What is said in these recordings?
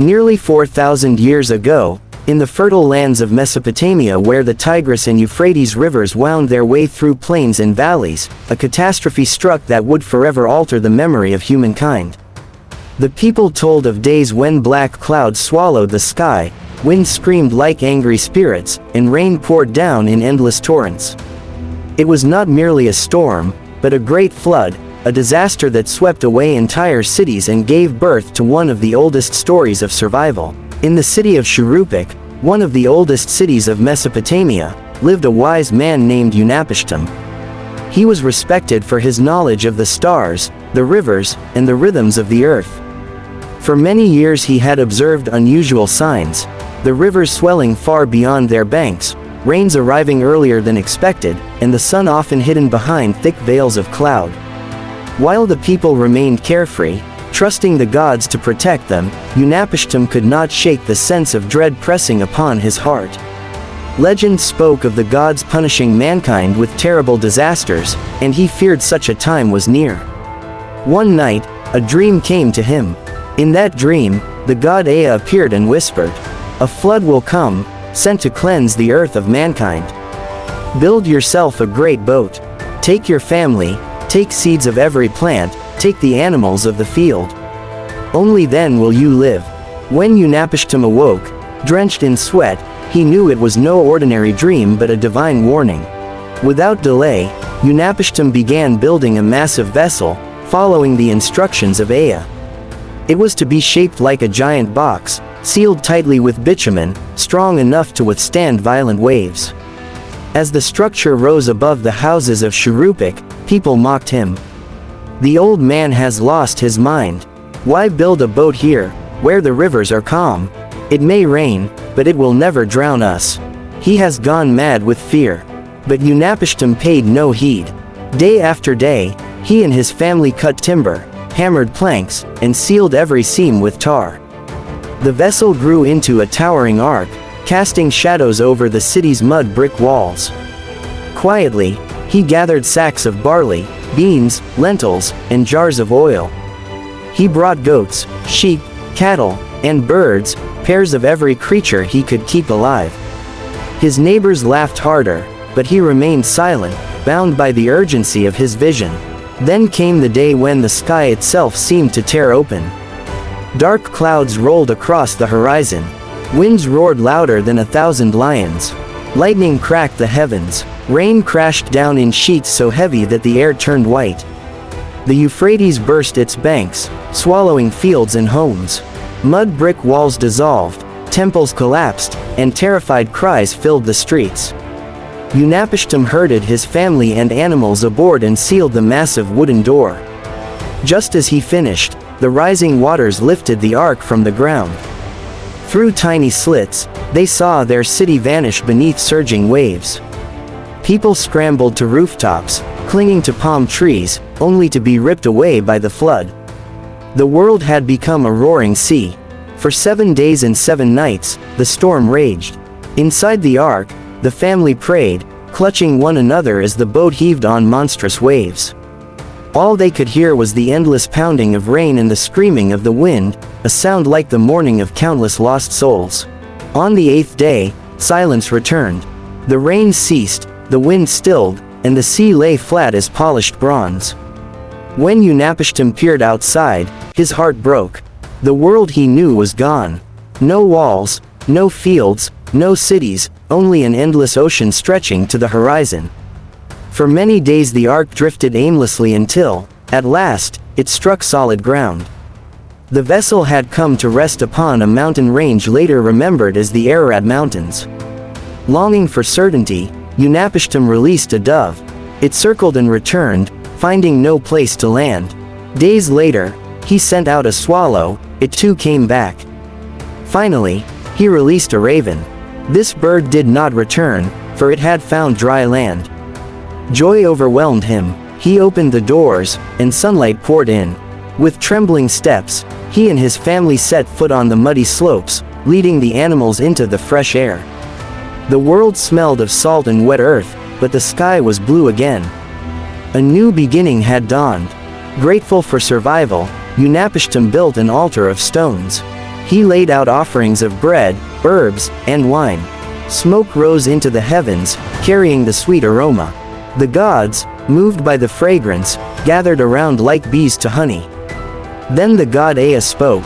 Nearly 4,000 years ago, in the fertile lands of Mesopotamia where the Tigris and Euphrates rivers wound their way through plains and valleys, a catastrophe struck that would forever alter the memory of humankind. The people told of days when black clouds swallowed the sky, wind screamed like angry spirits, and rain poured down in endless torrents. It was not merely a storm, but a great flood, a disaster that swept away entire cities and gave birth to one of the oldest stories of survival. In the city of Shuruppak, one of the oldest cities of Mesopotamia, lived a wise man named Unapishtim. He was respected for his knowledge of the stars, the rivers, and the rhythms of the earth. For many years he had observed unusual signs, the rivers swelling far beyond their banks, rains arriving earlier than expected, and the sun often hidden behind thick veils of cloud. While the people remained carefree, trusting the gods to protect them, Unapishtim could not shake the sense of dread pressing upon his heart. Legend spoke of the gods punishing mankind with terrible disasters, and he feared such a time was near. One night, a dream came to him. In that dream, the god Ea appeared and whispered, "A flood will come, sent to cleanse the earth of mankind. Build yourself a great boat. Take your family, take seeds of every plant, take the animals of the field. Only then will you live." When Unapishtim awoke, drenched in sweat, he knew it was no ordinary dream but a divine warning. Without delay, Unapishtim began building a massive vessel, following the instructions of Ea. It was to be shaped like a giant box, sealed tightly with bitumen, strong enough to withstand violent waves. As the structure rose above the houses of Shuruppak, people mocked him. "The old man has lost his mind. Why build a boat here, where the rivers are calm? It may rain, but it will never drown us. He has gone mad with fear." But Unapishtim paid no heed. Day after day, he and his family cut timber, hammered planks, and sealed every seam with tar. The vessel grew into a towering ark, casting shadows over the city's mud brick walls. Quietly, he gathered sacks of barley, beans, lentils, and jars of oil. He brought goats, sheep, cattle, and birds, pairs of every creature he could keep alive. His neighbors laughed harder, but he remained silent, bound by the urgency of his vision. Then came the day when the sky itself seemed to tear open. Dark clouds rolled across the horizon. Winds roared louder than 1,000 lions. Lightning cracked the heavens. Rain crashed down in sheets so heavy that the air turned white. The Euphrates burst its banks, swallowing fields and homes. Mud brick walls dissolved, temples collapsed, and terrified cries filled the streets. Unapishtim herded his family and animals aboard and sealed the massive wooden door. Just as he finished, the rising waters lifted the ark from the ground. Through tiny slits, they saw their city vanish beneath surging waves. People scrambled to rooftops, clinging to palm trees, only to be ripped away by the flood. The world had become a roaring sea. For 7 days and 7 nights, the storm raged. Inside the ark, the family prayed, clutching one another as the boat heaved on monstrous waves. All they could hear was the endless pounding of rain and the screaming of the wind, a sound like the mourning of countless lost souls. On the 8th day, silence returned. The rain ceased, the wind stilled, and the sea lay flat as polished bronze. When Unapishtim peered outside, his heart broke. The world he knew was gone. No walls, no fields, no cities, only an endless ocean stretching to the horizon. For many days the ark drifted aimlessly until, at last, it struck solid ground. The vessel had come to rest upon a mountain range later remembered as the Ararat Mountains. Longing for certainty, Unapishtim released a dove. It circled and returned, finding no place to land. Days later, he sent out a swallow, it too came back. Finally, he released a raven. This bird did not return, for it had found dry land. Joy overwhelmed him. He opened the doors, and sunlight poured in. With trembling steps, he and his family set foot on the muddy slopes, leading the animals into the fresh air. The world smelled of salt and wet earth, but the sky was blue again. A new beginning had dawned. Grateful for survival, Unapishtim built an altar of stones. He laid out offerings of bread, herbs, and wine. Smoke rose into the heavens, carrying the sweet aroma. The gods, moved by the fragrance, gathered around like bees to honey. Then the god Ea spoke.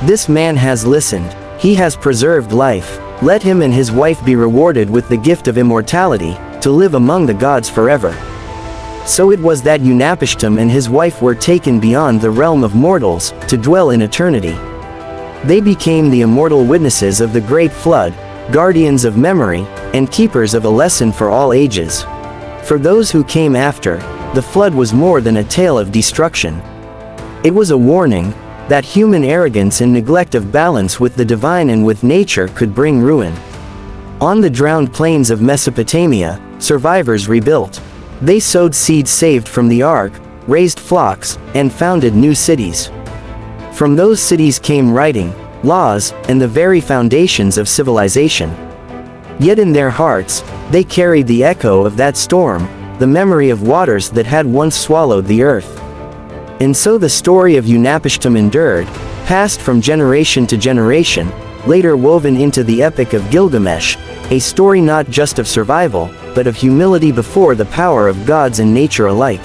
This man has listened. He has preserved life. Let him and his wife be rewarded with the gift of immortality, to live among the gods forever. So it was that Utnapishtim and his wife were taken beyond the realm of mortals, to dwell in eternity. They became the immortal witnesses of the great flood, guardians of memory, and keepers of a lesson for all ages. For those who came after, the flood was more than a tale of destruction. It was a warning that human arrogance and neglect of balance with the divine and with nature could bring ruin. On the drowned plains of Mesopotamia, survivors rebuilt. They sowed seeds saved from the ark, raised flocks, and founded new cities. From those cities came writing, laws, and the very foundations of civilization. Yet in their hearts, they carried the echo of that storm, the memory of waters that had once swallowed the earth. And so the story of Utnapishtim endured, passed from generation to generation, later woven into the epic of Gilgamesh, a story not just of survival, but of humility before the power of gods and nature alike.